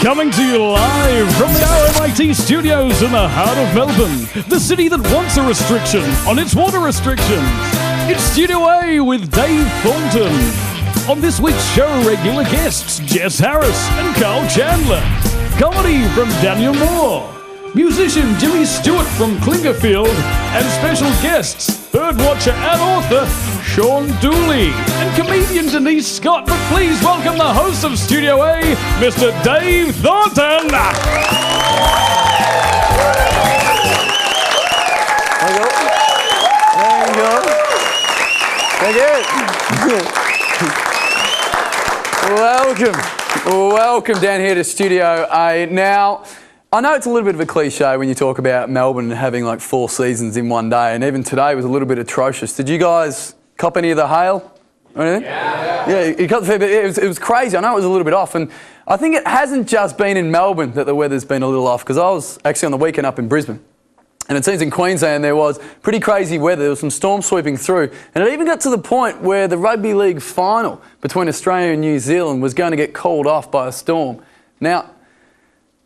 Coming to you live from the RMITV studios in the heart of Melbourne, the city that wants a restriction on its water restrictions. It's StudioA with Dave Thornton. On this week's show, regular guests Jess Harris and Carl Chandler. Comedy from Daniel Moore. Musician Jimmy Stewart from Clinkerfield. And special guests, birdwatcher and author Sean Dooley. And comedian Denise Scott. But please welcome the host of StudioA, Mr. Dave Thornton. Welcome down here to StudioA. Now, I know it's a little bit of a cliche when you talk about Melbourne having like 4 seasons in one day, and even today was a little bit atrocious. Did you guys cop any of the hail or anything? Yeah, you caught the fair bit. It was crazy. I know it was a little bit off, and I think it hasn't just been in Melbourne that the weather's been a little off, because I was actually on the weekend up in Brisbane. And it seems in Queensland there was pretty crazy weather. There was some storms sweeping through. And it even got to the point where the rugby league final between Australia and New Zealand was going to get called off by a storm. Now,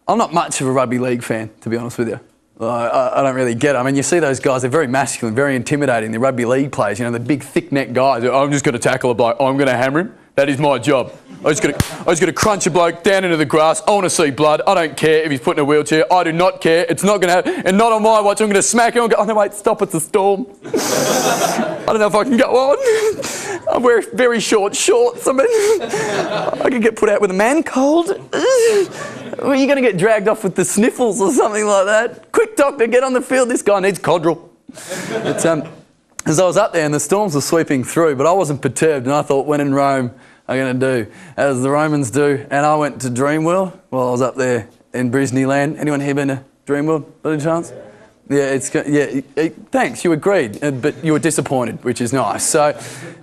I'm not much of a rugby league fan, to be honest with you. I don't really get it. I mean, you see those guys, they're very masculine, very intimidating. They're rugby league players, you know, the big thick-necked guys. I'm just going to tackle a bloke. I'm going to hammer him. That is my job. I just got to crunch a bloke down into the grass. I want to see blood. I don't care if he's put in a wheelchair. I do not care. It's not going to happen. And not on my watch. I'm going to smack him and go, oh no, wait, stop, it's a storm. I don't know if I can go on. I wear very short shorts. I mean, I could get put out with a man cold. Well, you're going to get dragged off with the sniffles or something like that. Quick, doctor, get on the field. This guy needs Codral. As I was up there and the storms were sweeping through, but I wasn't perturbed, and I thought, when in Rome, I'm going to do as the Romans do. And I went to Dreamworld while I was up there in Disneyland. Anyone here been to Dreamworld, by any chance? Yeah, thanks, you agreed, but you were disappointed, which is nice. So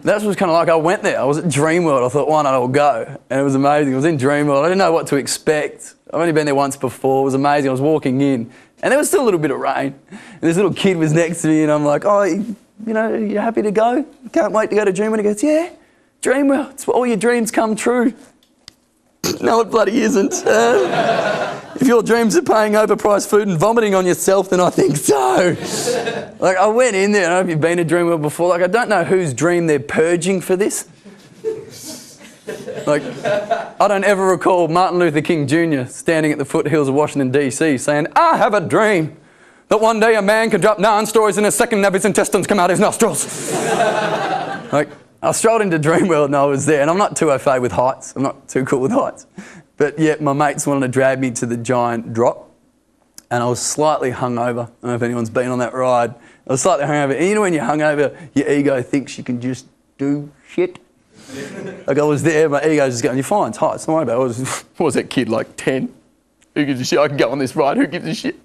that was kind of like, I went there. I was at Dreamworld. I thought, why not, I'll go. And it was amazing. I was in Dreamworld. I didn't know what to expect. I've only been there once before. It was amazing. I was walking in, and there was still a little bit of rain. And this little kid was next to me, and I'm like, oh, you know, you happy to go? Can't wait to go to Dreamworld. He goes, yeah, Dreamworld, it's where all your dreams come true. No, it bloody isn't. If your dreams are paying overpriced food and vomiting on yourself, then I think so. Like, I went in there, I don't know if you've been to Dreamworld before, like, I don't know whose dream they're purging for this. Like, I don't ever recall Martin Luther King Jr. standing at the foothills of Washington, D.C. saying, I have a dream that one day a man can drop 9 stories in a second and have his intestines come out his nostrils. Like, I strolled into Dreamworld and I was there, and I'm not too au fait with heights. I'm not too cool with heights. But yet my mates wanted to drag me to the giant drop, and I was slightly hungover. I don't know if anyone's been on that ride. I was slightly hungover. And you know when you're hungover, your ego thinks you can just do shit? Like, I was there, my ego's just going, you're fine, it's heights, don't worry about it. What was that kid, like 10? Who gives a shit? I can go on this ride, who gives a shit?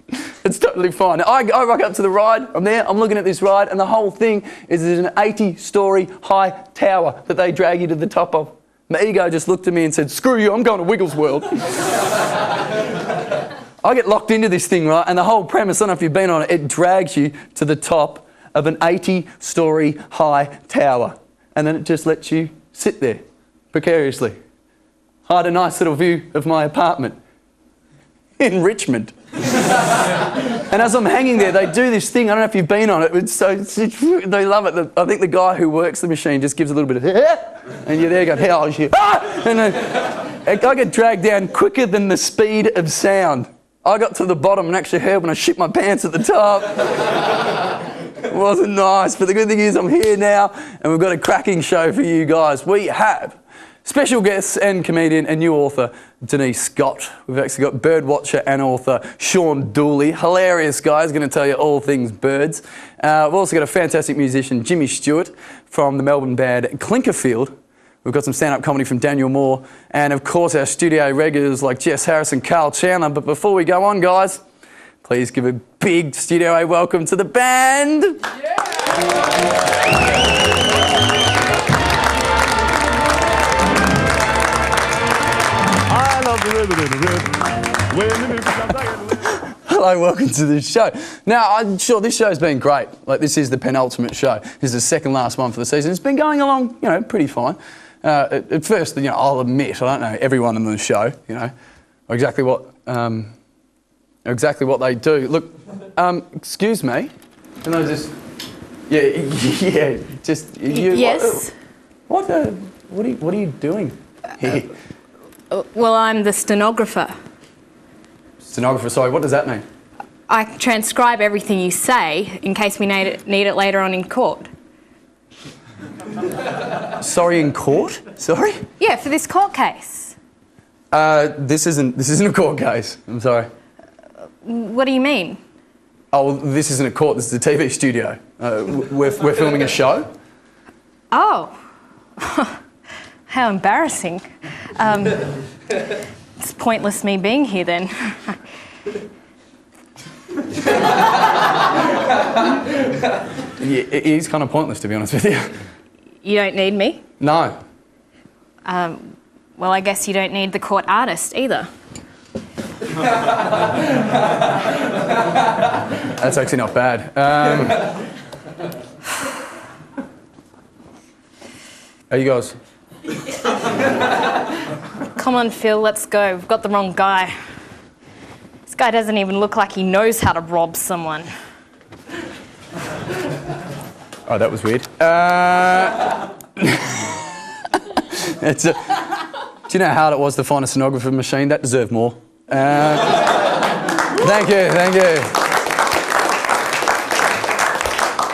It's totally fine. I rock up to the ride, I'm there, I'm looking at this ride, and the whole thing is there's an 80-storey high tower that they drag you to the top of. My ego just looked at me and said, screw you, I'm going to Wiggles World. I get locked into this thing, right, and the whole premise, I don't know if you've been on it, it drags you to the top of an 80-storey high tower, and then it just lets you sit there, precariously. I had a nice little view of my apartment in Richmond. And as I'm hanging there, they do this thing, I don't know if you've been on it, they love it. I think the guy who works the machine just gives a little bit of, and you're there going, hell, shit. And I get dragged down quicker than the speed of sound. I got to the bottom and actually heard when I shit my pants at the top. It wasn't nice, but the good thing is I'm here now, and we've got a cracking show for you guys. We have special guests and comedian and new author Denise Scott. We've actually got birdwatcher and author Sean Dooley. Hilarious guy, he's going to tell you all things birds. We've also got a fantastic musician, Jimmy Stewart, from the Melbourne band Clinkerfield. We've got some stand-up comedy from Daniel Moore, and of course our StudioA regulars like Jess Harris and Carl Chandler. But before we go on, guys, please give a big StudioA welcome to the band. Hello, welcome to this show. Now, I'm sure this show's been great. Like, this is the penultimate show. This is the second last one for the season. It's been going along, pretty fine. At first, I'll admit, I don't know everyone on the show, exactly what they do. Look, excuse me, can I just, yeah, just you. Yes. What are you doing here? Well, I'm the stenographer. Stenographer, sorry, what does that mean? I transcribe everything you say in case we need it later on in court. Sorry, in court? Sorry? Yeah, for this court case. This isn't a court case. I'm sorry. What do you mean? Oh, well, this isn't a court. This is a TV studio. We're filming a show. Oh, how embarrassing. It's pointless me being here then. Yeah, it is kind of pointless, to be honest with you. You don't need me? No. Well, I guess you don't need the court artist either. That's actually not bad. Are you guys? Come on, Phil, let's go. We've got the wrong guy. This guy doesn't even look like he knows how to rob someone. Oh, that was weird. Do you know how hard it was to find a stenographer machine? That deserved more. Thank you.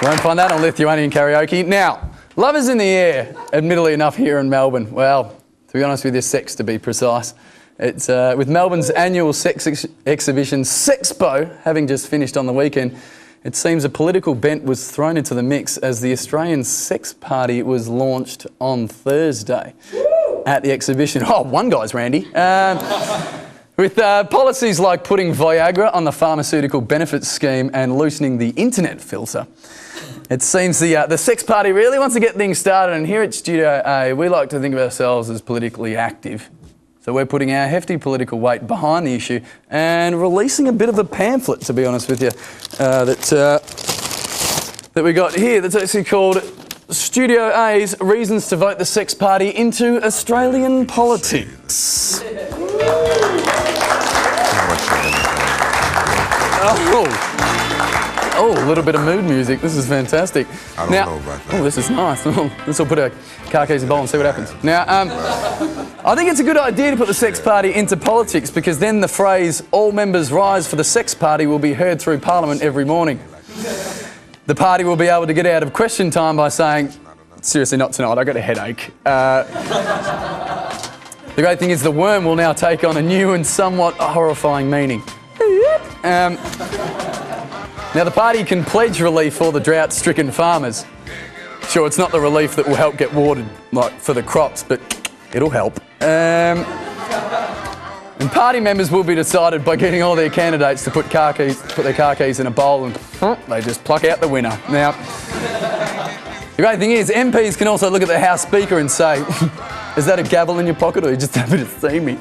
You won't find that on Lithuanian karaoke. Now, love is in the air, admittedly enough, here in Melbourne. Well, to be honest with you, sex to be precise. It's with Melbourne's annual sex exhibition, Sexpo, having just finished on the weekend. It seems a political bent was thrown into the mix as the Australian Sex Party was launched on Thursday at the exhibition. Oh, one guy's Randy. With policies like putting Viagra on the pharmaceutical benefits scheme and loosening the internet filter. It seems the Sex Party really wants to get things started, and here at StudioA, we like to think of ourselves as politically active. So we're putting our hefty political weight behind the issue and releasing a bit of a pamphlet, to be honest with you, that we got here that's actually called StudioA's Reasons to Vote the Sex Party into Australian Politics. Oh, a little bit of mood music. This is fantastic. I don't know about that. Oh, this is nice. This will put our car keys in a bowl and see what happens. Now, I think it's a good idea to put the sex party into politics because then the phrase, all members rise for the sex party, will be heard through Parliament every morning. The party will be able to get out of question time by saying, seriously, not tonight, I got a headache. The great thing is the worm will now take on a new and somewhat horrifying meaning. Now, the party can pledge relief for the drought-stricken farmers. Sure, it's not the relief that will help get watered like for the crops, but it'll help. And party members will be decided by getting all their candidates to put their car keys in a bowl and they just pluck out the winner. Now, the great thing is MPs can also look at the House Speaker and say, is that a gavel in your pocket or are you just happy to see me?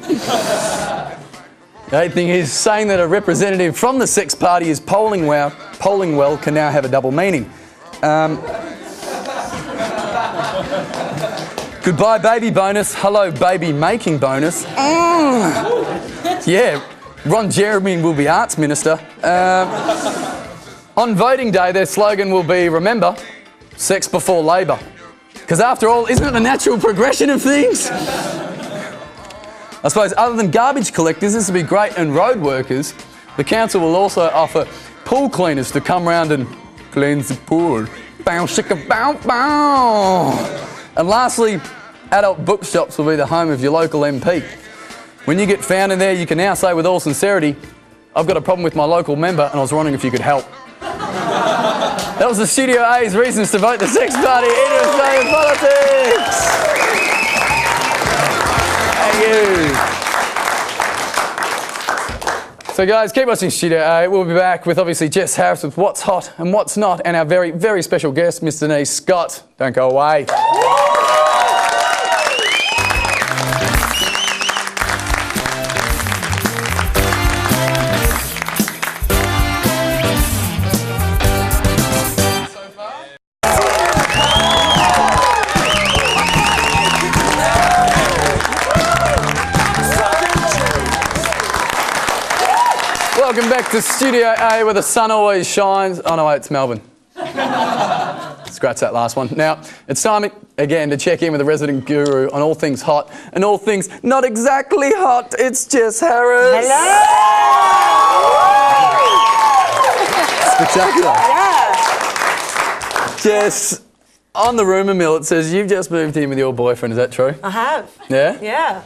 The great thing is saying that a representative from the sex party is polling well can now have a double meaning. Goodbye baby bonus, hello baby making bonus. Yeah, Ron Jeremy will be arts minister. On voting day their slogan will be, remember, sex before labour. Because after all, isn't it the natural progression of things? I suppose other than garbage collectors, this would be great, and road workers, the council will also offer pool cleaners to come round and cleanse the pool. Bow, shika, bow, bow. And lastly, adult bookshops will be the home of your local MP. When you get found in there, you can now say with all sincerity, I've got a problem with my local member and I was wondering if you could help. That was the StudioA's Reasons to Vote the Sex Party into Australian Politics. Thank you. So guys, keep watching StudioA. We'll be back with obviously Jess Harris with What's Hot and What's Not, and our very, very special guest, Mr. Denise Scott. Don't go away. Welcome back to Studio A where the sun always shines. Oh no, wait, it's Melbourne. Scratch that last one. Now, it's time again to check in with the resident guru on all things hot and all things not exactly hot. It's Jess Harris. Hello! Spectacular. Yeah. Jess, on the rumour mill it says you've just moved in with your boyfriend, is that true? I have. Yeah? Yeah.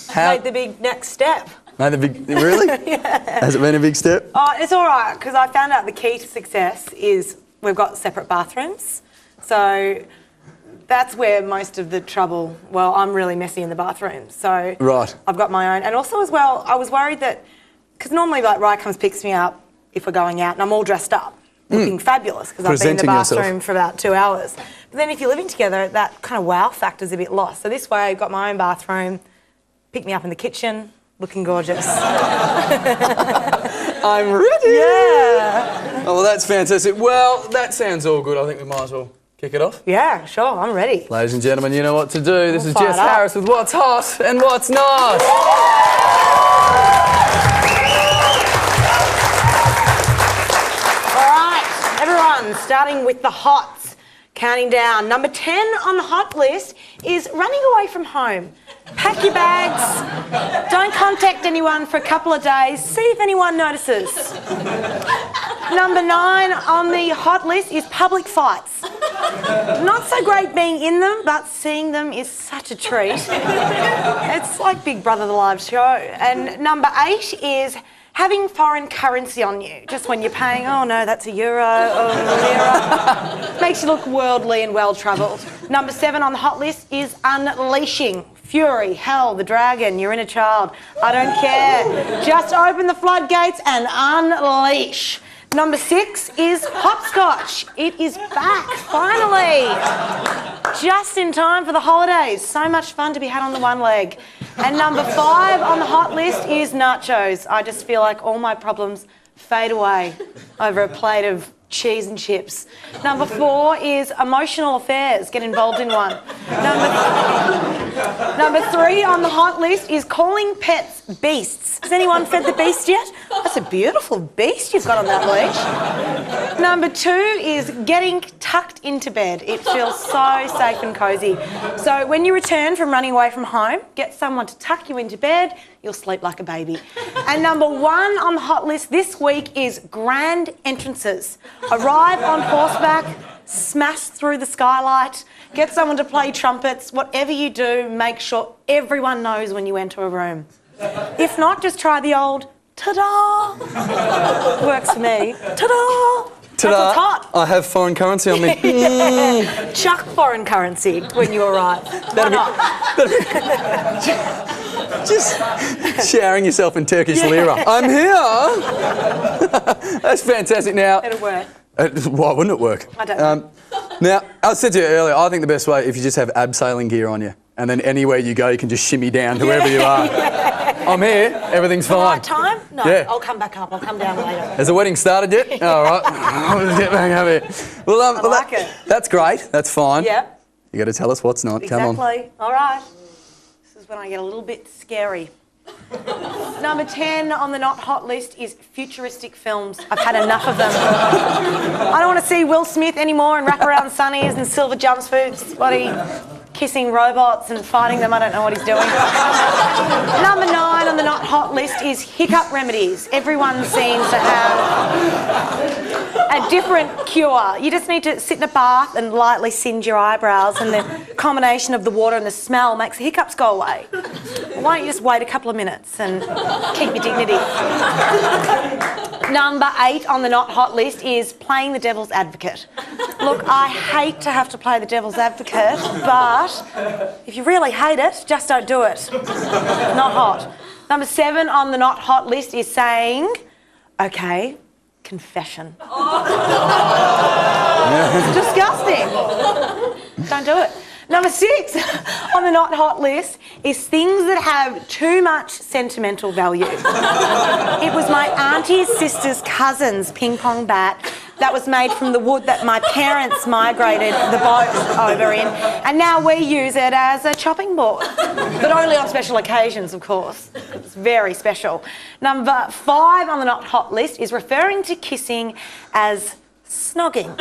How? Made the big next step. Made the big, really? Yeah. Has it been a big step? Oh, it's all right, because I found out the key to success is we've got separate bathrooms. So that's where most of the trouble, well, I'm really messy in the bathroom. So right. I've got my own. And also as well, I was worried that, because normally like Ryan comes picks me up if we're going out and I'm all dressed up, looking fabulous, because I've been in the bathroom for about 2 hours. But then if you're living together, that kind of wow factor's a bit lost. So this way I've got my own bathroom, pick me up in the kitchen, looking gorgeous. I'm ready. Yeah. Oh, well, that's fantastic. Well, that sounds all good. I think we might as well kick it off. Yeah, sure, I'm ready. Ladies and gentlemen, you know what to do. This is Fired Jess up. Harris with What's Hot and What's Not. All right, everyone, starting with the hots. Counting down. Number 10 on the hot list is running away from home. Pack your bags, don't contact anyone for a couple of days, see if anyone notices. Number 9 on the hot list is public fights. Not so great being in them, but seeing them is such a treat. It's like Big Brother the live show. And number 8 is having foreign currency on you, just when you're paying, oh no, that's a euro, oh, lira. Makes you look worldly and well-travelled. Number 7 on the hot list is unleashing. Fury, hell, the dragon, your inner child. I don't care. Just open the floodgates and unleash. Number 6 is hopscotch. It is back, finally. Just in time for the holidays. So much fun to be had on the one leg. And number 5 on the hot list is nachos. I just feel like all my problems fade away over a plate of cheese and chips. Number 4 is emotional affairs. Get involved in one. Number 3 on the hot list is calling pets beasts. Has anyone fed the beast yet? That's a beautiful beast you've got on that leash. Number 2 is getting tucked into bed. It feels so safe and cosy. So when you return from running away from home, get someone to tuck you into bed. You'll sleep like a baby. And number 1 on the hot list this week is grand entrances. Arrive on horseback, smash through the skylight, get someone to play trumpets. Whatever you do, make sure everyone knows when you enter a room. If not, just try the old ta-da. Works for me. Ta-da. That's what's hot. I have foreign currency on me. Yeah. Chuck foreign currency when you arrive. Just showering yourself in Turkish lira. I'm here. That's fantastic. Now, It'll work. Why wouldn't it work? I don't know. Now, I said to you earlier, I think the best way if you just have abseiling gear on you, and then anywhere you go, you can just shimmy down to wherever you are. I'm here. Everything's fine. Right time? No, Yeah. I'll come back up. I'll come down later. Has the wedding started yet? All right. I'll just get back up here. Well, I like it. That's great. That's fine. Yeah. You got to tell us what's not. Come on. Exactly. All right. This is when I get a little bit scary. Number 10 on the not hot list is futuristic films. I've had enough of them. I don't want to see Will Smith anymore and wraparound sunnies and silver jumpsuits, bloody kissing robots and fighting them. I don't know what he's doing. Number 9 on the not hot list is hiccup remedies. Everyone seems to have a different cure. You just need to sit in a bath and lightly singe your eyebrows, and the combination of the water and the smell makes the hiccups go away. Why don't you just wait a couple of minutes and keep your dignity? Number 8 on the not hot list is playing the devil's advocate. Look, I hate to have to play the devil's advocate, but if you really hate it, just don't do it. Not hot. Number 7 on the not hot list is saying, okay, confession. It's disgusting. Don't do it. Number 6 on the not hot list is things that have too much sentimental value. It was my auntie's sister's cousin's ping pong bat. that was made from the wood that my parents migrated the boat over in, and now we use it as a chopping board. But only on special occasions, of course. It's very special. Number 5 on the not hot list is referring to kissing as snogging.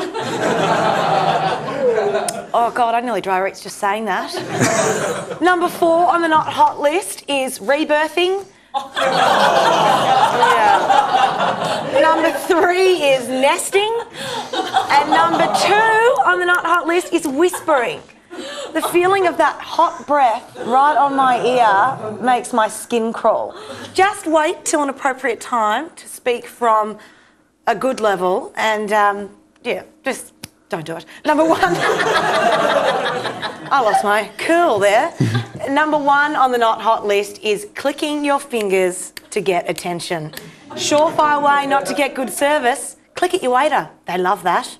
Oh God, I nearly dry reached just saying that. Number 4 on the not hot list is rebirthing. Yeah. Number 3 is nesting. And number 2 on the not hot list is whispering. The feeling of that hot breath right on my ear makes my skin crawl. Just wait till an appropriate time to speak from a good level and, yeah, just don't do it. Number 1... I lost my cool there. Number 1 on the not hot list is clicking your fingers to get attention. Surefire way not to get good service. Click at your waiter. They love that.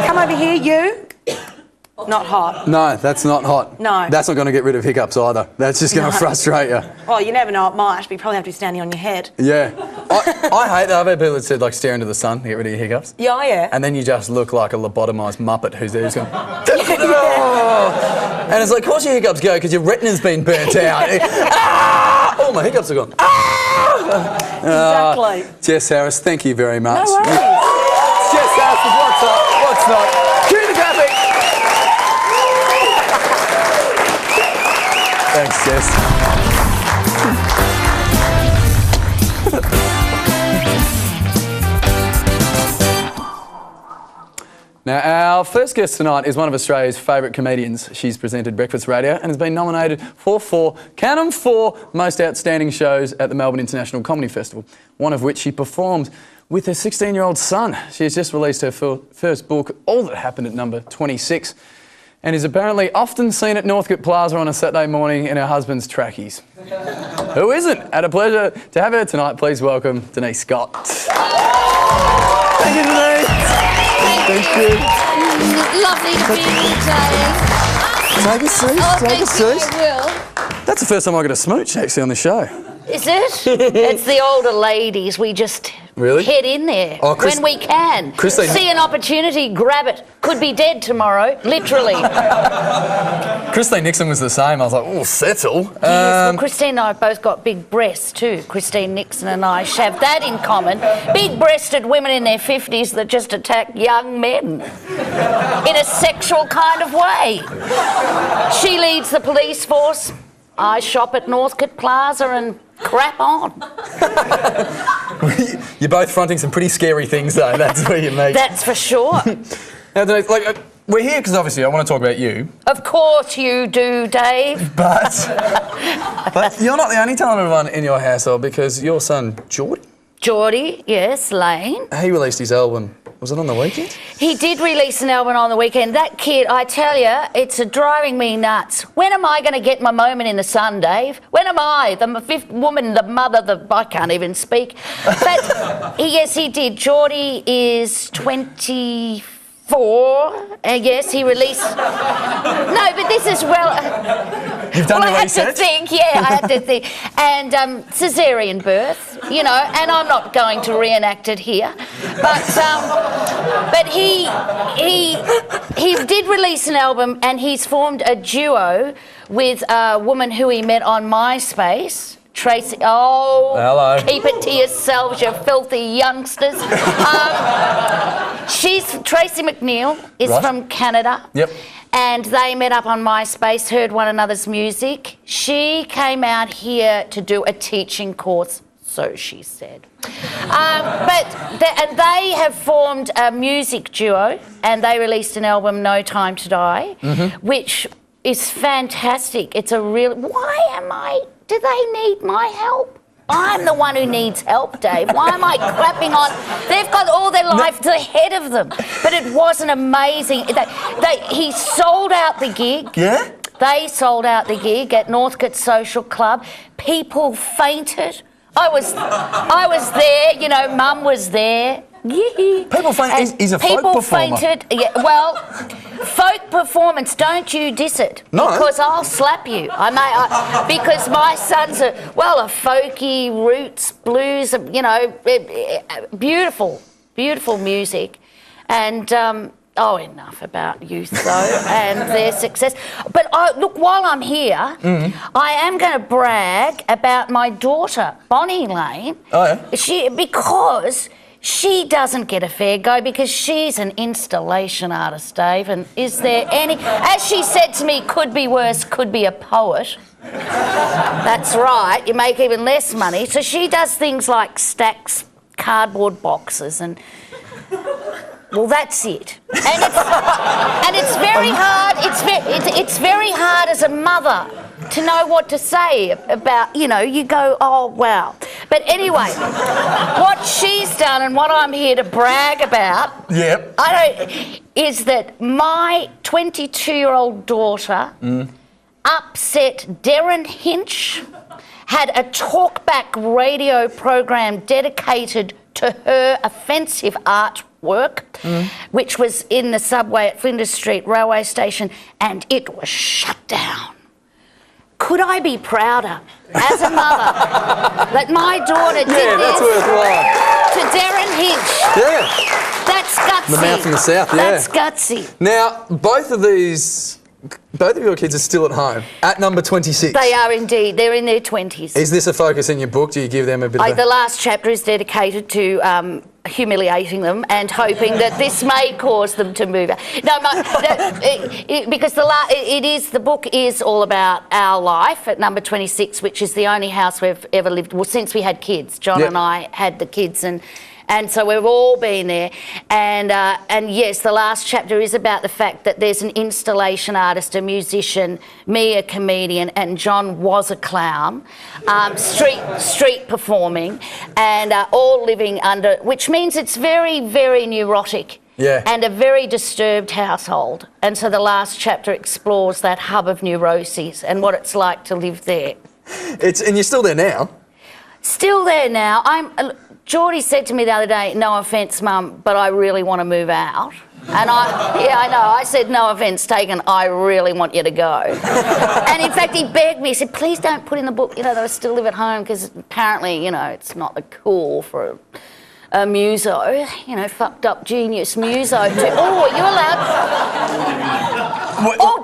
Come over here, you. Not hot. No, that's not hot. No. That's not going to get rid of hiccups either. That's just going to frustrate you. Well, you never know, it might, but you probably have to be standing on your head. Yeah. I hate that. I've had people that said, like, stare into the sun to get rid of your hiccups. Yeah, yeah. And then you just look like a lobotomised muppet who's there, who's going, oh! And it's like, of course your hiccups go because your retina's been burnt out. Ah! Oh, my hiccups are gone. Ah! Exactly. Jess Harris, thank you very much. No worries. Jess Harris, what's up, what's not? Cue the graphic. Thanks, Jess. Now, our first guest tonight is one of Australia's favourite comedians. She's presented Breakfast Radio and has been nominated for 4 most outstanding shows at the Melbourne International Comedy Festival, one of which she performed with her 16-year-old son. She has just released her first book, All That Happened at number 26, and is apparently often seen at Northcote Plaza on a Saturday morning in her husband's trackies. Who isn't? And a pleasure to have her tonight. Please welcome Denise Scott. Thank you, Denise. Thank you. Lovely to be here, Dave. Take a seat, Oh, take a thank you, seat. I will. That's the first time I got a smooch actually on the show. Is it? It's the older ladies. We just Really? head in there Oh, when we can. Christine- See an opportunity, grab it. Could be dead tomorrow, literally. Christine Nixon was the same. I was like, oh, settle. Yes, well, Christine and I have both got big breasts too. Christine Nixon and I have that in common. Big-breasted women in their 50s that just attack young men in a sexual kind of way. She leads the police force. I shop at Northcote Plaza and crap on. You're both fronting some pretty scary things, though. That's where you meet. That's for sure. Now, Denise, like, we're here because obviously I want to talk about you, Of course you do, Dave. but you're not the only talented one in your household because your son Geordie, Geordie, yes, Lane. he released his album. Was it on the weekend? He did release an album on the weekend. That kid, I tell you, it's driving me nuts. When am I going to get my moment in the sun, Dave? When am I, the fifth woman, the mother, I can't even speak. But yes, he did. Geordie is 24. Yes, he released... No, but this is You've done well, your I research? had to think, yeah, I had to think. And caesarean birth, you know, and I'm not going to reenact it here. But he did release an album and he's formed a duo with a woman who he met on MySpace. Tracy, Hello. Keep it to yourselves, you filthy youngsters. Tracy McNeil is Right. from Canada. Yep. And they met up on MySpace, heard one another's music. She came out here to do a teaching course, so she said. And they have formed a music duo, and they released an album, No Time to Die, which is fantastic. It's a real... Do they need my help? I'm the one who needs help, Dave. Why am I crapping on... They've got all their life ahead of them. But it wasn't amazing. He sold out the gig. Yeah? They sold out the gig at Northcote Social Club. People fainted. I was there, you know, Mum was there. People faint. He's a folk people performer. Fainted. Yeah, well, folk performance. Don't you diss it? No. Because I'll slap you. Because my son's a folky roots blues. You know, beautiful, beautiful music. And enough about youth though and their success. But look, while I'm here, I am going to brag about my daughter, Bonnie Lane. Oh yeah. Because she doesn't get a fair go because she's an installation artist, Dave. And is there any, as she said to me, could be worse, could be a poet. That's right, you make even less money. So she does things like stacks cardboard boxes and, well, that's it. And it's very hard, it's very hard as a mother to know what to say about, you go, oh, wow. But anyway, what she's done and what I'm here to brag about is that my 22-year-old daughter upset Darren Hinch, had a talkback radio program dedicated to her offensive artwork, which was in the subway at Flinders Street railway station, and it was shut down. Could I be prouder as a mother that my daughter did that's this worthwhile. to Darren Hinch? Yeah. That's gutsy. The man from the south, yeah. That's gutsy. Now, both of your kids are still at home at number 26. They are indeed. They're in their 20s. Is this a focus in your book? Do you give them a bit of The last chapter is dedicated to humiliating them and hoping that this may cause them to move out. Because the book is all about our life at number 26, which is the only house we've ever lived. Well, since we had kids, John and I had the kids, and so we've all been there. And yes, the last chapter is about the fact that there's an installation artist, a musician, me a comedian, and John was a clown, street performing, and all living under, which means it's very, very neurotic. Yeah. And a very disturbed household. And so the last chapter explores that hub of neuroses and what it's like to live there. And you're still there now? Still there now. Geordie said to me the other day, no offence, Mum, but I really want to move out. And I know. I said, no offence taken, I really want you to go. And in fact, he begged me, he said, please don't put in the book, that I still live at home, because apparently, it's not the cool for a muso, fucked up genius muso. You're allowed.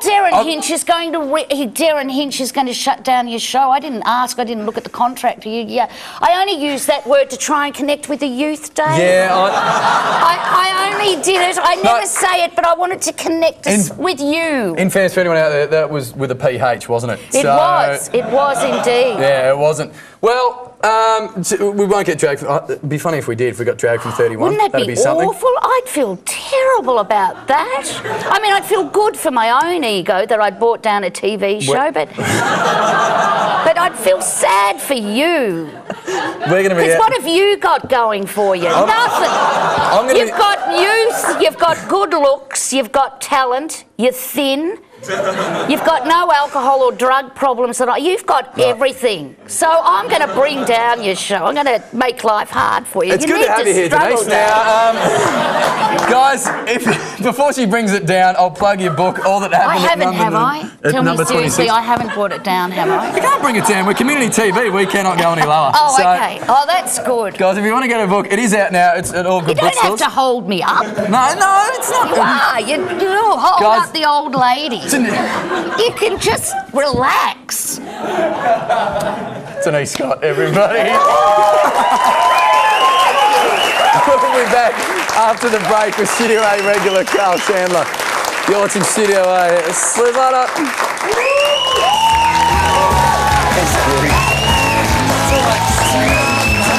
Darren Hinch is going to Darren Hinch is going to shut down your show. I didn't ask. I didn't look at the contract. I only used that word to try and connect with the youth, Dave. Yeah, I only did it. I never say it, but I wanted to connect us with you. In fairness for anyone out there, that was with a PH, wasn't it? It was. It was indeed. Yeah, it wasn't. Well, we won't get dragged. It'd be funny if we did. If we got dragged from 31. Wouldn't that That'd be something. awful? I'd feel terrible about that. I mean, I'd feel good for my own ego that I'd brought down a TV show, but I'd feel sad for you. We're going to be. Because what have you got going for you? Nothing. You've got youth. You've got good looks. You've got talent. You're thin. You've got no alcohol or drug problems at all. You've got everything. So I'm going to bring down your show. I'm going to make life hard for you. It's good to have you here, Denise. Now, guys, before she brings it down, I'll plug your book, All That Happened. I haven't, have I? Tell me seriously, 26. I haven't brought it down, have I? You can't bring it down. We're community TV. We cannot go any lower. Okay. Oh, that's good. Guys, if you want to get a book, it is out now. It's at all good bookstores. You don't have to hold me up. No, it's not. You are. You hold guys, up the old lady. You can just relax. Denise Scott, everybody. We'll be back after the break with StudioA regular Carl Chandler. You're watching StudioA. Slivada.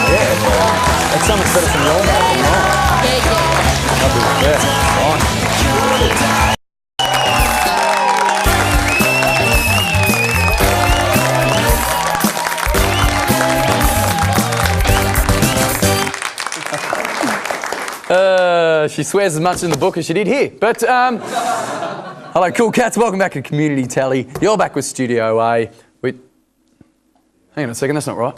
Yeah. It's so much better from your mouth than mine. Yeah. Fine. She swears as much in the book as she did here. But, hello, cool cats. Welcome back to Community Tally. You're back with StudioA. Hang on a second, that's not right.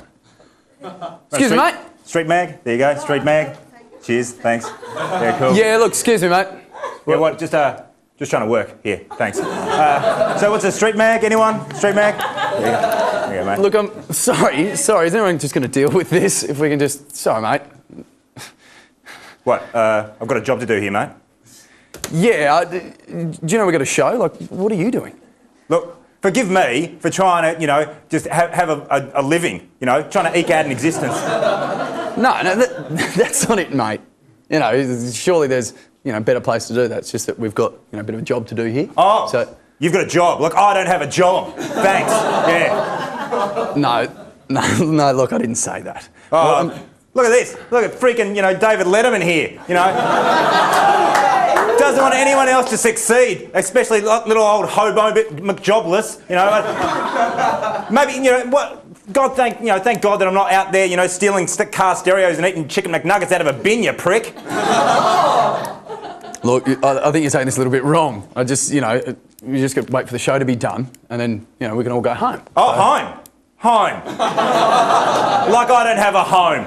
Excuse me, mate. Street mag. There you go. Street mag. Cheers. Thanks. Yeah, cool. Yeah, look, excuse me, mate. Yeah, what? Just trying to work. Here. Thanks. So what's a street mag? Anyone? Street mag? There you go, mate. Look, I'm sorry. Is anyone just going to deal with this? If we can just... Sorry, mate. What? I've got a job to do here, mate. Yeah, do you know we've got a show? Like, what are you doing? Look, forgive me for trying to, just have a living, trying to eke out an existence. No, that's not it, mate. Surely there's, a better place to do that. It's just that we've got, a bit of a job to do here. Oh, so you've got a job. Look, I don't have a job. Thanks. Yeah. No, look, I didn't say that. Oh, look at this. Look at freaking, David Letterman here, Doesn't want anyone else to succeed, especially little old hobo bit McJobless, Maybe, what? God, thank God that I'm not out there, stealing car stereos and eating chicken McNuggets out of a bin, you prick. Look, I think you're taking this a little bit wrong. I just, you just got to wait for the show to be done, and then, we can all go home. Oh, so. Home. Like I don't have a home.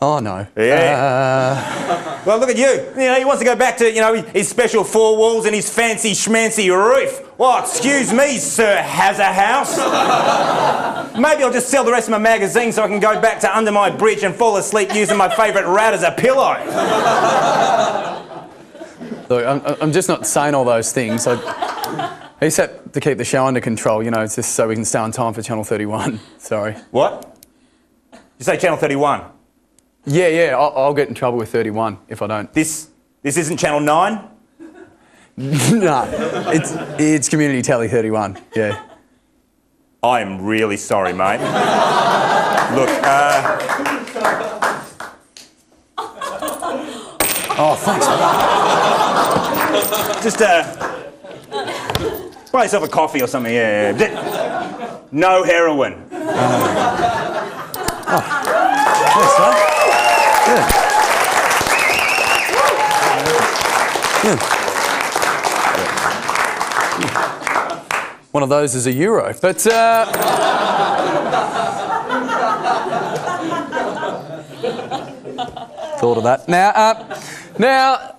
Oh, no. Yeah. Well, look at you. He wants to go back to, his special 4 walls and his fancy schmancy roof. Well, excuse me, Sir Has a House. Maybe I'll just sell the rest of my magazine so I can go back to under my bridge and fall asleep using my favourite rat as a pillow. Look, I'm just not saying all those things. He said to keep the show under control, it's just so we can stay on time for Channel 31. Sorry. What? You say Channel 31? Yeah, I'll get in trouble with 31 if I don't. This isn't Channel 9? No, it's Community Telly 31, yeah. I am really sorry, mate. Look, Oh, thanks. Just, buy yourself a coffee or something, yeah. No heroin. Thanks, mate. Yeah. One of those is €1, but thought of that. Now,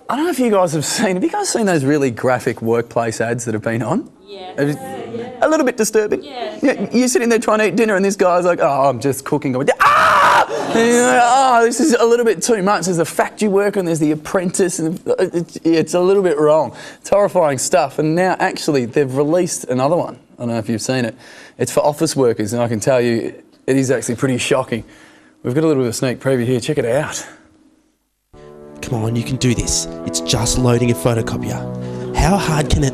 I don't know if you guys have seen those really graphic workplace ads that have been on? Yeah. A little bit disturbing. Yeah. You're sitting there trying to eat dinner and this guy's like, oh, I'm just cooking. And you're like, oh, this is a little bit too much. There's the factory worker and there's the apprentice. And it's a little bit wrong. It's horrifying stuff. And now, actually, they've released another one. I don't know if you've seen it. It's for office workers, and I can tell you, it is actually pretty shocking. We've got a little bit of a sneak preview here. Check it out. Come on, you can do this. It's just loading a photocopier. How hard can it...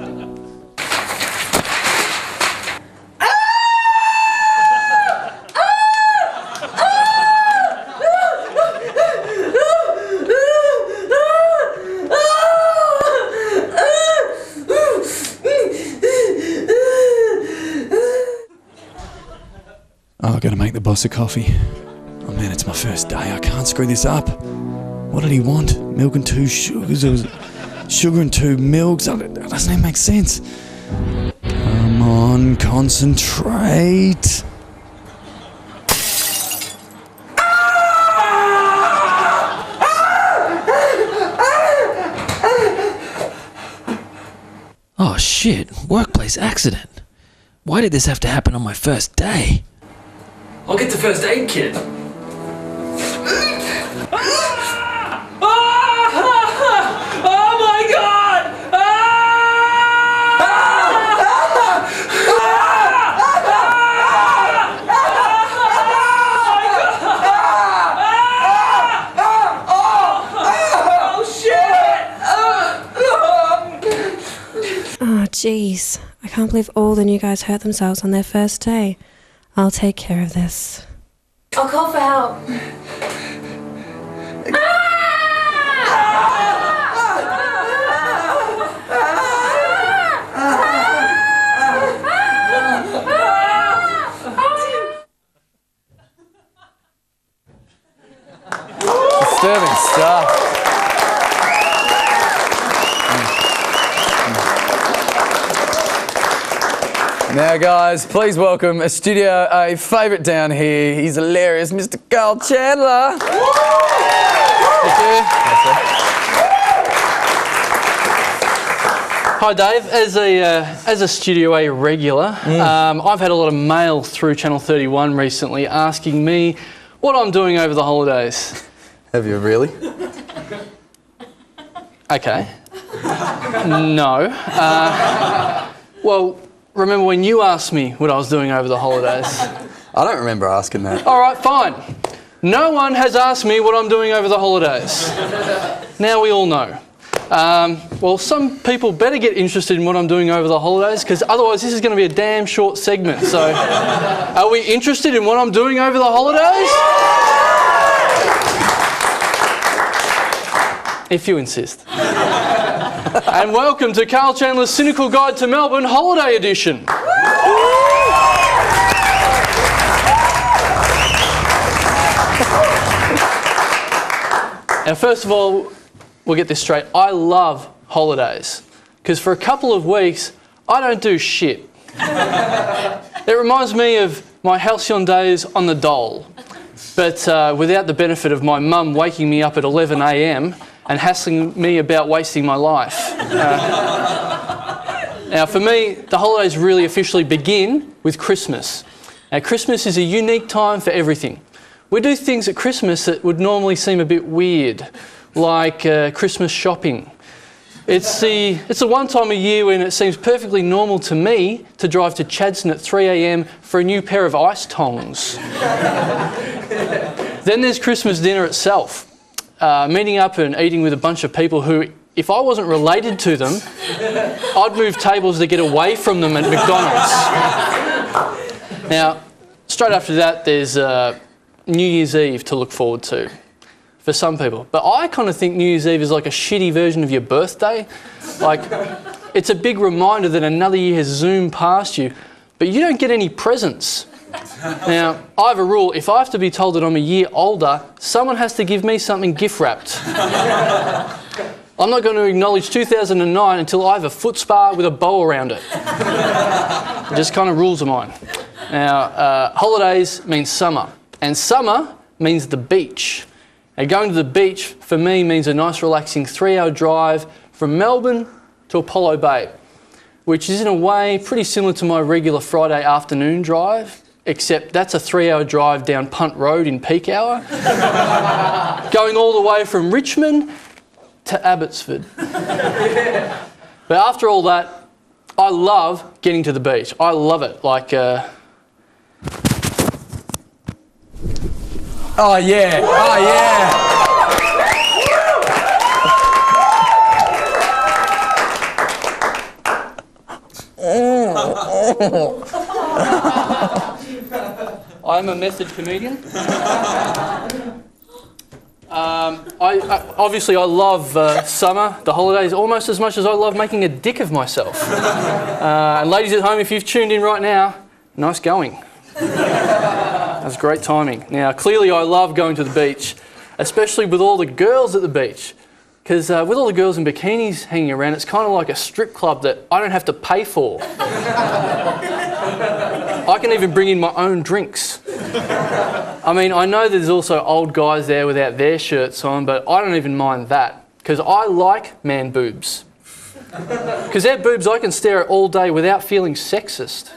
Oh, I've got to make the boss a coffee. Oh man, it's my first day. I can't screw this up. What did he want? Milk and 2 sugars? It was sugar and 2 milks? That doesn't even make sense. Come on, concentrate. Oh shit, workplace accident. Why did this have to happen on my first day? I'll get the first aid kit. Oh my god! Oh shit! Oh, jeez. I can't believe all the new guys hurt themselves on their first day. I'll take care of this. I'll call for help. Disturbing stuff. Now, guys, please welcome a StudioA favourite down here. He's hilarious, Mr. Carl Chandler. Hi Dave, as a StudioA regular, I've had a lot of mail through Channel 31 recently asking me what I'm doing over the holidays. Have you really? Okay. No. Well, remember when you asked me what I was doing over the holidays? I don't remember asking that. All right, fine. No one has asked me what I'm doing over the holidays. Now we all know. Well, some people better get interested in what I'm doing over the holidays, because otherwise this is going to be a damn short segment. So, are we interested in what I'm doing over the holidays? If you insist. And welcome to Carl Chandler's Cynical Guide to Melbourne Holiday Edition. Now, first of all, we'll get this straight. I love holidays, because for a couple of weeks, I don't do shit. It reminds me of my halcyon days on the dole, but without the benefit of my mum waking me up at 11 a.m. and hassling me about wasting my life. Now, for me, the holidays really officially begin with Christmas. Now, Christmas is a unique time for everything. We do things at Christmas that would normally seem a bit weird, like Christmas shopping. It's the one time a year when it seems perfectly normal to me to drive to Chadstone at 3 a.m. for a new pair of ice tongs. Then there's Christmas dinner itself. Meeting up and eating with a bunch of people who, if I wasn't related to them, I'd move tables to get away from them at McDonald's. Now, straight after that, there's New Year's Eve to look forward to for some people. But I kind of think New Year's Eve is like a shitty version of your birthday. Like, it's a big reminder that another year has zoomed past you, but you don't get any presents. Now, I have a rule. If I have to be told that I'm a year older, someone has to give me something gift-wrapped. I'm not going to acknowledge 2009 until I have a foot spa with a bow around it. Just kind of rules of mine. Now, holidays means summer, and summer means the beach. Now, going to the beach, for me, means a nice relaxing 3-hour drive from Melbourne to Apollo Bay, which is in a way pretty similar to my regular Friday afternoon drive, except that's a 3-hour drive down Punt Road in peak hour, going all the way from Richmond to Abbotsford. But after all that, I love getting to the beach. I love it. Like, oh yeah, oh yeah. I'm a method comedian. Obviously I love summer, the holidays, almost as much as I love making a dick of myself. And ladies at home, if you've tuned in right now, nice going. That's great timing. Now, clearly I love going to the beach, especially with all the girls at the beach. Because with all the girls in bikinis hanging around, it's kind of like a strip club that I don't have to pay for. I can even bring in my own drinks. I mean, I know there's also old guys there without their shirts on, but I don't even mind that, because I like man boobs. Because they're boobs I can stare at all day without feeling sexist.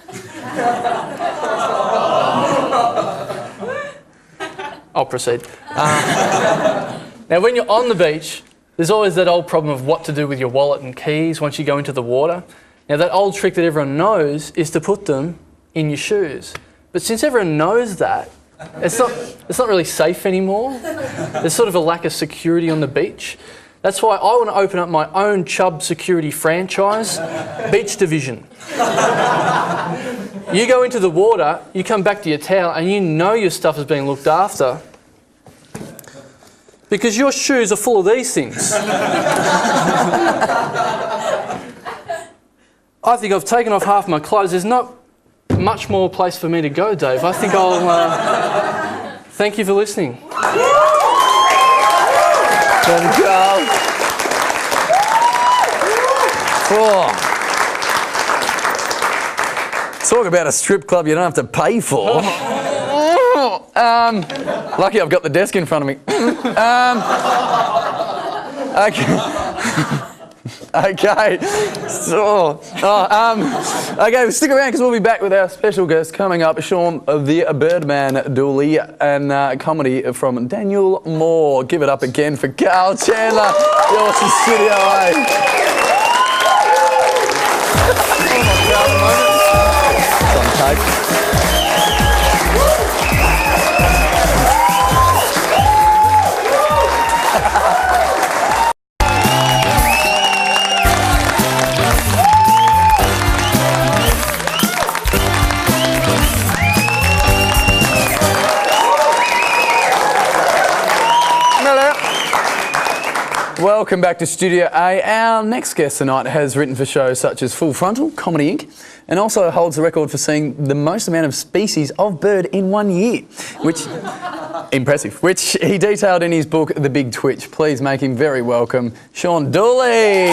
I'll proceed. Now, when you're on the beach, there's always that old problem of what to do with your wallet and keys once you go into the water. Now, that old trick that everyone knows is to put them in your shoes. But since everyone knows that, it's not really safe anymore. There's sort of a lack of security on the beach. That's why I want to open up my own Chubb security franchise, Beach Division. You go into the water, you come back to your towel, and you know your stuff is being looked after, because your shoes are full of these things. I think I've taken off half my clothes. There's not much more place for me to go, Dave. I think I'll... thank you for listening. Talk about a strip club you don't have to pay for. Lucky I've got the desk in front of me. Okay. Okay. Okay, stick around because we'll be back with our special guest coming up, Sean the Birdman Dooley, and comedy from Daniel Moore. Give it up again for Carl Chandler. You're to StudioA. It's on tape. Welcome back to StudioA. Our next guest tonight has written for shows such as Full Frontal, Comedy Inc., and also holds the record for seeing the most amount of species of bird in 1 year, which, impressive, which he detailed in his book, The Big Twitch. Please make him very welcome, Sean Dooley.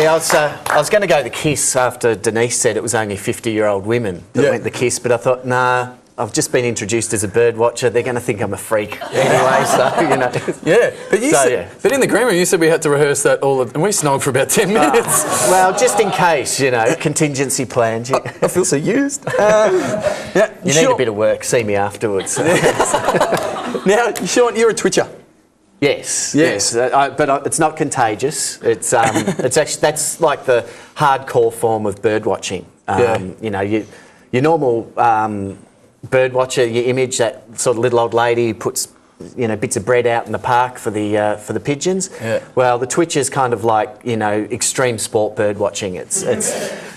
Yeah, I was going to go the Kiss after Denise said it was only 50-year-old women that went the Kiss, but I thought, nah, I've just been introduced as a bird watcher. They're going to think I'm a freak anyway, so, you know. Yeah, but you said, but in the green room you said we had to rehearse that and we snogged for about 10 minutes. Well, just in case, you know, contingency plans. I feel so used. You need a bit of work. See me afterwards. Now, Sean, you're a Twitcher. Yes, but it's not contagious. It's actually that's like the hardcore form of bird watching. You know, your normal bird watcher, you image that sort of little old lady who puts, you know, bits of bread out in the park for the pigeons. Yeah. Well, the Twitch is kind of like, you know, extreme sport bird watching.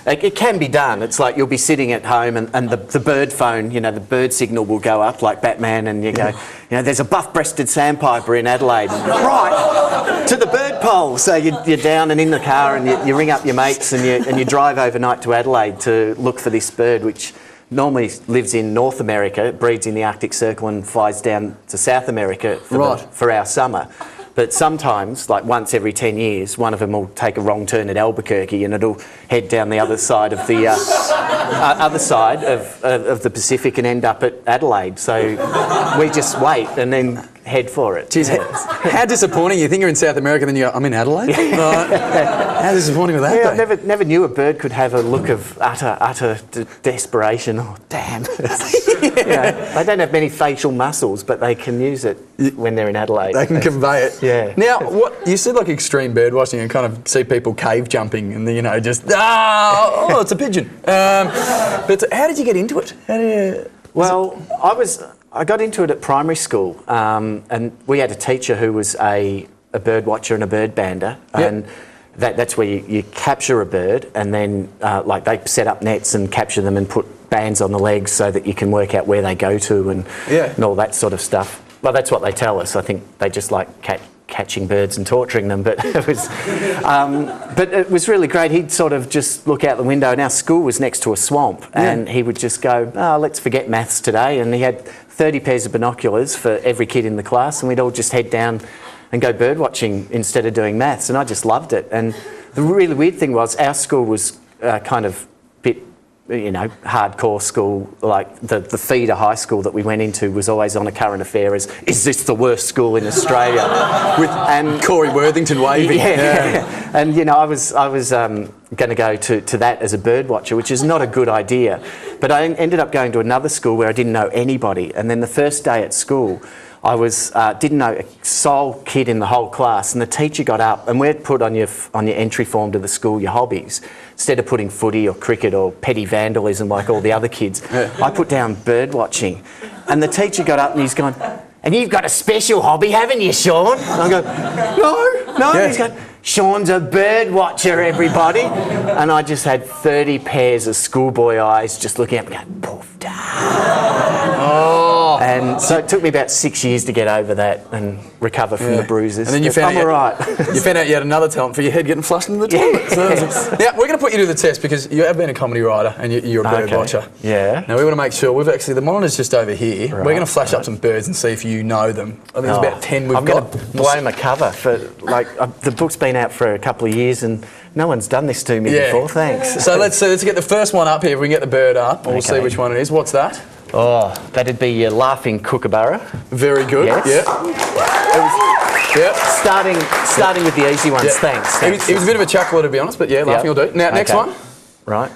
It can be done. It's like you'll be sitting at home and the bird phone, you know, the bird signal will go up like Batman, and you go, you know, there's a buff-breasted sandpiper in Adelaide. Right, to the bird pole. So you're down and in the car, and you ring up your mates, and you drive overnight to Adelaide to look for this bird, which normally lives in North America, breeds in the Arctic Circle, and flies down to South America for our summer. But sometimes, like once every 10 years, one of them will take a wrong turn at Albuquerque, and it'll head down the other side of the of the Pacific and end up at Adelaide. So we just wait and then head for it. Jeez, how disappointing. You think you're in South America, then you go, I'm in Adelaide? How disappointing with that? Yeah, I never knew a bird could have a look of utter desperation. Oh, damn. You know, they don't have many facial muscles, but they can use it when they're in Adelaide. They can convey it. Yeah. Now, what you said, like extreme bird watching, and kind of see people cave jumping, and you know, just oh, it's a pigeon. But how did you get into it? Well, I got into it at primary school, and we had a teacher who was a bird watcher and a bird bander, and that's where you capture a bird, and then like they set up nets and capture them and put bands on the legs so that you can work out where they go to and all that sort of stuff. Well, that's what they tell us. I think they just like catching birds and torturing them, but it was really great. He'd sort of just look out the window, and our school was next to a swamp, and he would just go, oh, let's forget maths today, and he had 30 pairs of binoculars for every kid in the class, and we'd all just head down and go bird watching instead of doing maths, and I just loved it. And the really weird thing was our school was kind of bit, you know, hardcore school. Like the feeder high school that we went into was always on a current affair as, is this the worst school in Australia? And Corey Worthington waving. And you know, I was going to go to that as a bird watcher, which is not a good idea. But I ended up going to another school where I didn't know anybody, and then the first day at school, I didn't know a sole kid in the whole class, and the teacher got up, and we'd put on your entry form to the school your hobbies. Instead of putting footy or cricket or petty vandalism like all the other kids, I put down bird watching. And the teacher got up and he's gone, and you've got a special hobby, haven't you, Sean? And I go, no. Yeah. He's going, Sean's a bird watcher, everybody. And I just had 30 pairs of schoolboy eyes just looking at me going, poof, And so it took me about 6 years to get over that and recover from the bruises. And then you found out you found out you had another talent for your head getting flushed into the toilet. Now, we're going to put you to the test because you have been a comedy writer and you're a bird watcher. Yeah. Now, we want to make sure, the monitor's just over here. Right, we're going to flash up some birds and see if you know them. I think there's about 10 we've got. I'm going to blow my cover for, like, the book's been out for a couple of years and no one's done this to me before, thanks. So let's get the first one up here. If we can get the bird up, we'll see which one it is. What's that? Oh, that'd be your laughing kookaburra. Very good. Yes. Starting with the easy ones. Thanks. He was a bit of a chuckler, to be honest, but yeah, laughing will do. Now, next one. Right.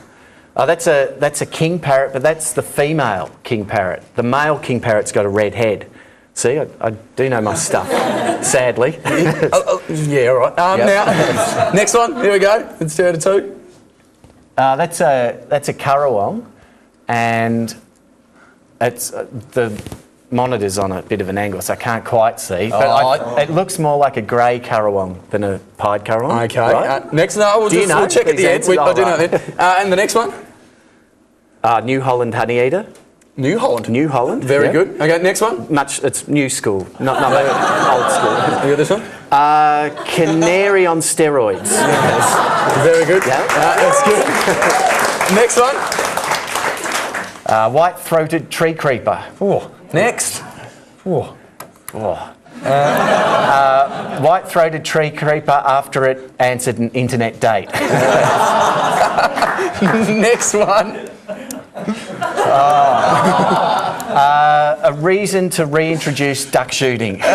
Oh, that's a king parrot, but that's the female king parrot. The male king parrot's got a red head. See, I do know my stuff, sadly. Yeah, all right. Now, next one. Here we go. It's 2 out of 2. That's a currawong, and it's the monitor's on a bit of an angle, so I can't quite see. But it looks more like a grey currawong than a pied currawong. Okay. Right? Next, we'll check at the end. I do know that. And the next one? New Holland honeyeater. New Holland. New Holland. Very good. Okay, next one. It's new school, not old school. You got this one? Canary on steroids. Very good. Yeah. That's good. Next one. White-throated tree creeper. Oh. Next. White-throated tree creeper after it answered an internet date. Next one. A reason to reintroduce duck shooting. There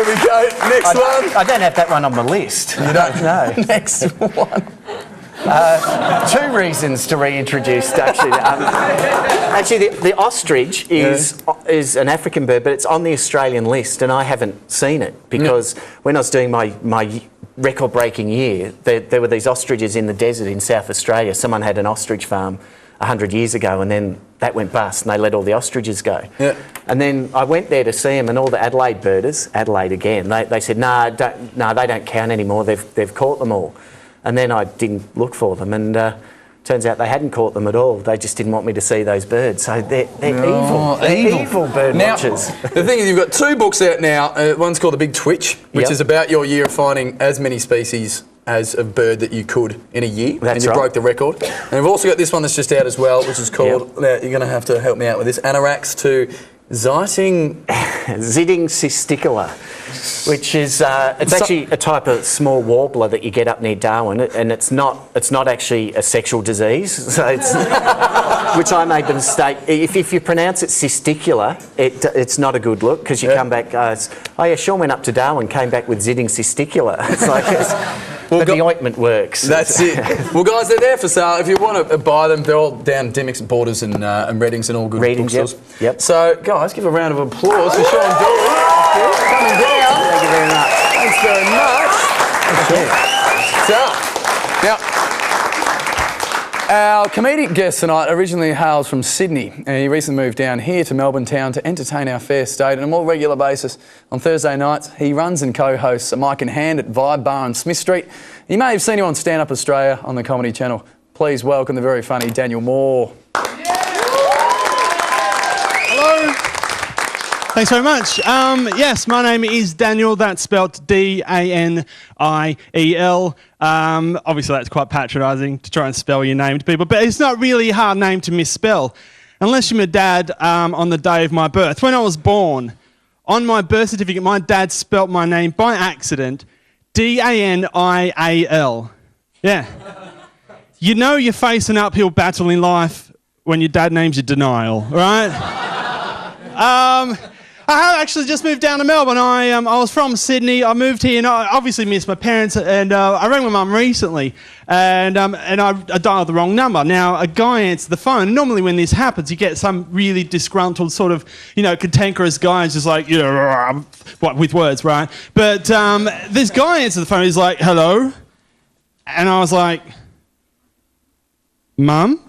we go. Next one. I don't have that one on the list. You don't? No. Next one. 2 reasons to reintroduce duck shooting. Actually, the ostrich is an African bird, but it's on the Australian list, and I haven't seen it because when I was doing my record-breaking year, there were these ostriches in the desert in South Australia. Someone had an ostrich farm 100 years ago, and then that went bust, and they let all the ostriches go. Yeah. And then I went there to see them, and all the Adelaide birders, Adelaide again, they said, no, they don't count anymore. They've caught them all. And then I didn't look for them, and turns out they hadn't caught them at all. They just didn't want me to see those birds. So they're evil. They're evil bird watchers. The thing is, you've got 2 books out now. One's called The Big Twitch, which is about your year of finding as many species as a bird that you could in a year. That's and you broke the record. And we've also got this one that's just out as well, which is called, now you're going to have to help me out with this, Anorax to Zitting cisticula, which is it's actually a type of small warbler that you get up near Darwin, and it's not actually a sexual disease. So it's which I made the mistake. If you pronounce it cisticula, it's not a good look because you come back. Oh yeah, Sean went up to Darwin, came back with Zitting cisticula. It's like but the ointment works. That's it. Well, guys, they're there for sale. If you want to buy them, they're all down Dimmicks, Borders, and Readings, and all good bookstores. Yep. So, guys, give a round of applause for Sean Dooley. Coming down. Thank you very much. Thanks very much. So, now, our comedic guest tonight originally hails from Sydney, and he recently moved down here to Melbourne town to entertain our fair state on a more regular basis. On Thursday nights, he runs and co-hosts a mic in hand at Vibe Bar on Smith Street. You may have seen him on Stand Up Australia on the Comedy Channel. Please welcome the very funny Daniel Moore. Hello. Thanks very much. Yes, my name is Daniel. That's spelt D-A-N-I-E-L. Obviously, that's quite patronising to try and spell your name to people, but it's not really a hard name to misspell, unless you're my dad on the day of my birth. When I was born, on my birth certificate, my dad spelt my name by accident, D-A-N-I-A-L. Yeah. You know you're facing an uphill battle in life when your dad names you Denial, right? I have actually just moved down to Melbourne. I was from Sydney. I moved here and I obviously missed my parents, and I rang my mum recently and I dialed the wrong number. Now, a guy answered the phone. Normally when this happens, you get some really disgruntled sort of, cantankerous guy who's just like, with words, right? But this guy answered the phone. He's like, hello? And I was like, Mum?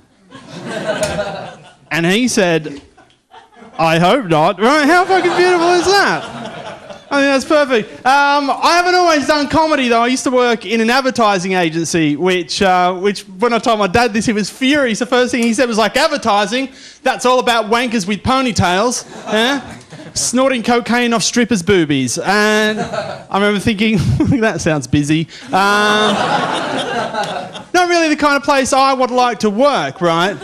And he said, I hope not. Right? How fucking beautiful is that? I think that's perfect. I haven't always done comedy, though. I used to work in an advertising agency, which when I told my dad this, he was furious. The first thing he said was like, advertising? That's all about wankers with ponytails, snorting cocaine off strippers' boobies. And I remember thinking, that sounds busy. Not really the kind of place I would like to work, right?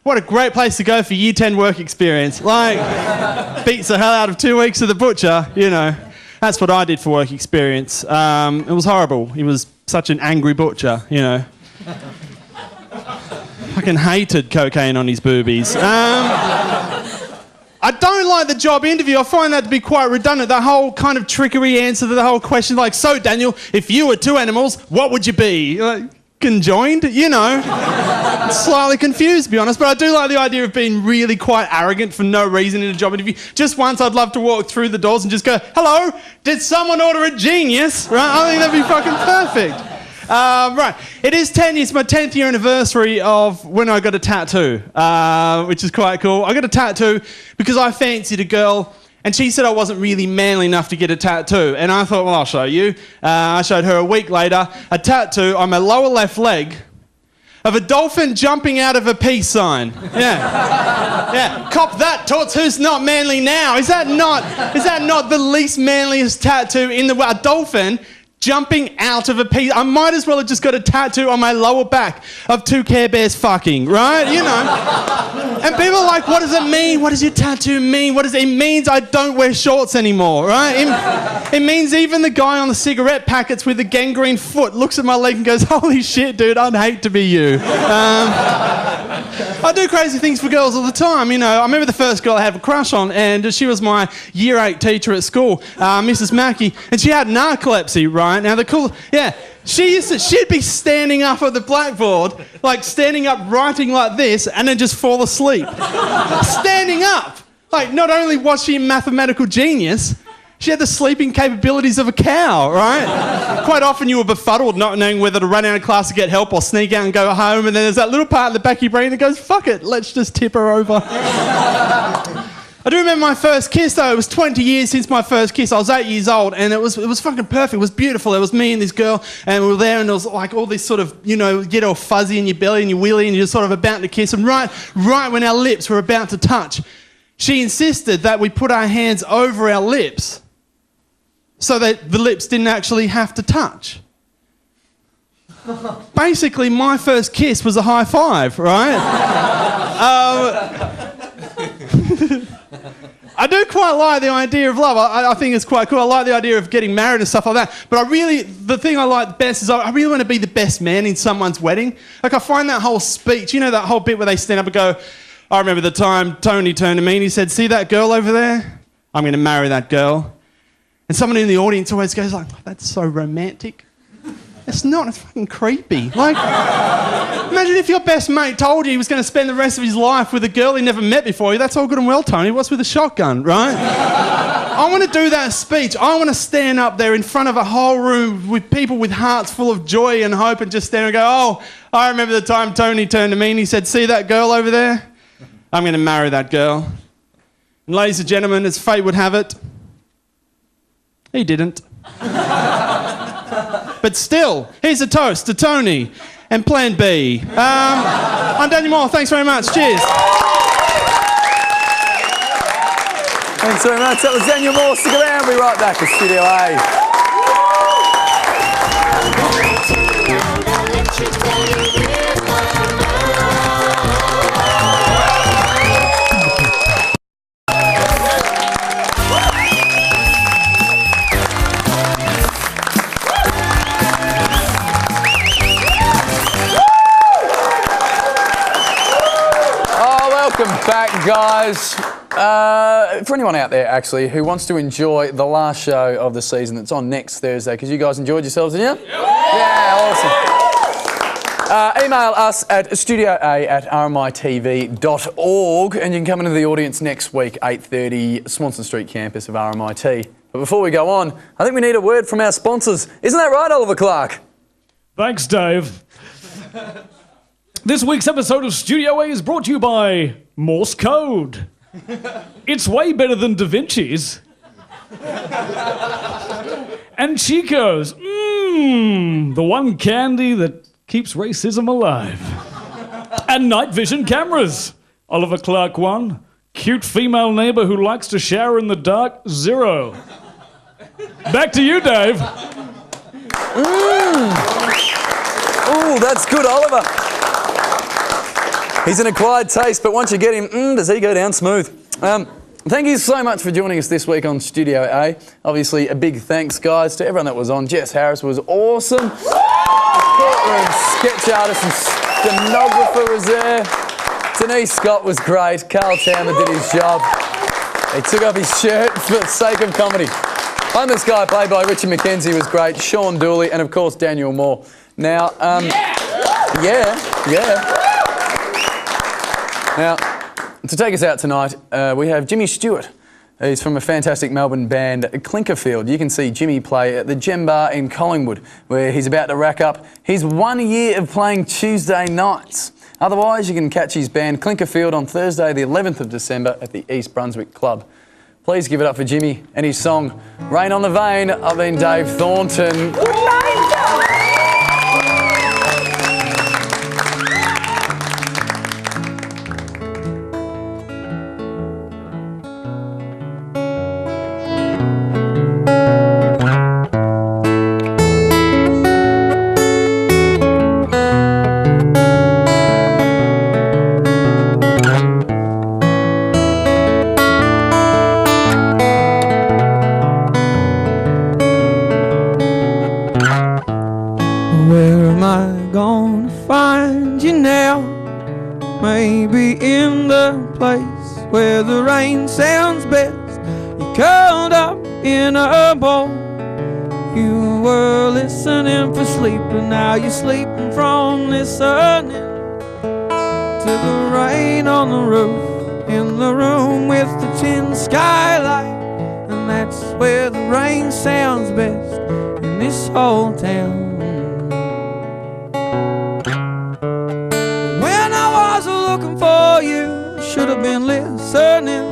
What a great place to go for year 10 work experience. Like, beats the hell out of 2 weeks at the butcher, That's what I did for work experience. It was horrible. He was such an angry butcher, Fucking hated cocaine on his boobies. I don't like the job interview. I find that to be quite redundant. The whole kind of trickery answer to the whole question, like, so Daniel, if you were two animals, what would you be? Like, conjoined, you know. Slightly confused, to be honest, but I do like the idea of being really quite arrogant for no reason in a job interview. Just once I'd love to walk through the doors and just go, hello, did someone order a genius? Right, I think that'd be fucking perfect. Right, it is 10 years, my 10th year anniversary of when I got a tattoo, which is quite cool. I got a tattoo because I fancied a girl and she said I wasn't really manly enough to get a tattoo. And I thought, well, I'll show you. I showed her a week later a tattoo on my lower left leg of a dolphin jumping out of a peace sign. Yeah. Yeah. Cop that, Toots, who's not manly now? Is that not the least manliest tattoo in the world? A dolphin jumping out of a piece. I might as well have just got a tattoo on my lower back of two Care Bears fucking, right? You know. And people are like, what does it mean? What does your tattoo mean? What does it means I don't wear shorts anymore, right? It means even the guy on the cigarette packets with the gangrene foot looks at my leg and goes, holy shit, dude, I'd hate to be you. I do crazy things for girls all the time, you know. I remember the first girl I had a crush on, and she was my year 8 teacher at school, Mrs. Mackey, and she had narcolepsy, right? Now she'd be standing up at the blackboard, like standing up writing like this, and then just fall asleep. Standing up! Like, not only was she a mathematical genius, she had the sleeping capabilities of a cow, right? Quite often you were befuddled not knowing whether to run out of class to get help or sneak out and go home, and then there's that little part in the back of your brain that goes, fuck it, let's just tip her over. I do remember my first kiss though. It was 20 years since my first kiss. I was 8 years old and it was fucking perfect. It was beautiful. It was me and this girl and we were there and there was like all this sort of, you know, get all fuzzy in your belly and your willy and you're sort of about to kiss. And right when our lips were about to touch, she insisted that we put our hands over our lips so that the lips didn't actually have to touch. Basically, my first kiss was a high five, right? I do quite like the idea of love. I think it's quite cool. I like the idea of getting married and stuff like that. But the thing I like best is I really want to be the best man in someone's wedding. Like, I find that whole speech, you know, that whole bit where they stand up and go, I remember the time Tony turned to me and he said, see that girl over there? I'm going to marry that girl. And someone in the audience always goes like, that's so romantic. It's not, it's fucking creepy. Like, imagine if your best mate told you he was going to spend the rest of his life with a girl he never met before. That's all good and well, Tony. What's with a shotgun, right? I want to do that speech. I want to stand up there in front of a whole room with people with hearts full of joy and hope and just stand and go, oh, I remember the time Tony turned to me and he said, see that girl over there? I'm going to marry that girl. And ladies and gentlemen, as fate would have it, he didn't. But still, here's a toast to Tony and Plan B. I'm Daniel Moore. Thanks very much. Cheers. Thanks very much. That was Daniel Moore. Stick around. We'll be right back to Studio A. Welcome back, guys. For anyone out there, actually, who wants to enjoy the last show of the season that's on next Thursday, because you guys enjoyed yourselves, didn't you? Yeah, awesome. Email us at studioa@rmitv.org and you can come into the audience next week, 8:30, Swanson Street campus of RMIT. But before we go on, I think we need a word from our sponsors. Isn't that right, Oliver Clark? Thanks, Dave. This week's episode of Studio A is brought to you by Morse Code. It's way better than Da Vinci's. And Chico's. The one candy that keeps racism alive. And night vision cameras. Oliver Clark 1. Cute female neighbor who likes to shower in the dark 0. Back to you, Dave. Ooh, that's good, Oliver. He's an acquired taste, but once you get him, does he go down smooth. Thank you so much for joining us this week on Studio A. Obviously, a big thanks, guys, to everyone that was on. Jess Harris was awesome. Courtroom sketch artist and stenographer was there. Denise Scott was great. Carl Towner did his job. He took off his shirt for the sake of comedy. Homeless Guy, played by Richard McKenzie, was great. Sean Dooley, and of course Daniel Moore. Now, Now, to take us out tonight, we have Jimmy Stewart. He's from a fantastic Melbourne band, Clinkerfield. You can see Jimmy play at the Gem Bar in Collingwood, where he's about to rack up his 1 year of playing Tuesday nights. Otherwise, you can catch his band Clinkerfield on Thursday, the 11th of December at the East Brunswick Club. Please give it up for Jimmy and his song, Rain on the Vein. I've been Dave Thornton. Good night. Where am I gonna find you now? Maybe in the place where the rain sounds best. You're curled up in a ball. You were listening for sleep, and now you're sleeping from listening to the rain on the roof, in the room with the tin skylight. And that's where the rain sounds best in this whole town. Looking for you, should have been listening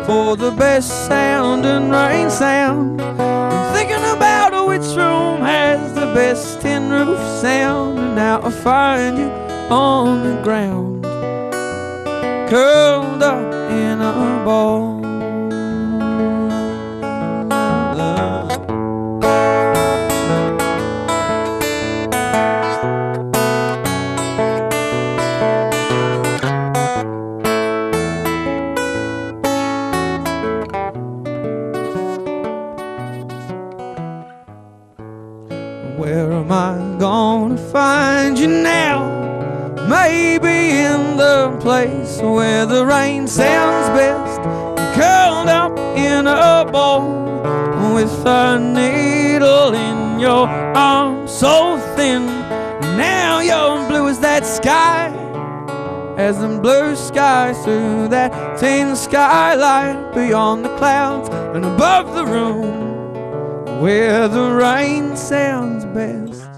for the best sound and rain sound. I'm thinking about which room has the best tin roof sound, and now I find you on the ground, curled up in a ball. Where am I gonna find you now? Maybe in the place where the rain sounds best. You're curled up in a ball with a needle in your arm, so thin. Now you're blue as that sky, as the blue sky through that tin skylight, beyond the clouds and above the room where the rain sounds best.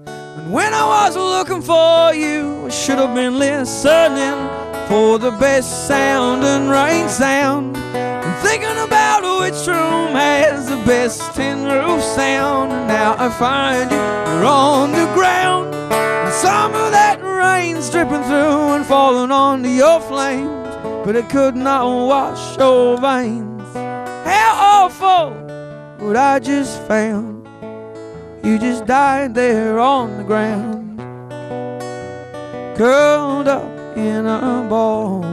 And when I was looking for you, I should have been listening for the best sound and rain sound, and thinking about which room has the best tin roof sound. And now I find you're on the ground, and some of that rain's dripping through and falling onto your flames, but it could not wash your veins. How awful what I just found. You just died there on the ground, curled up in a ball.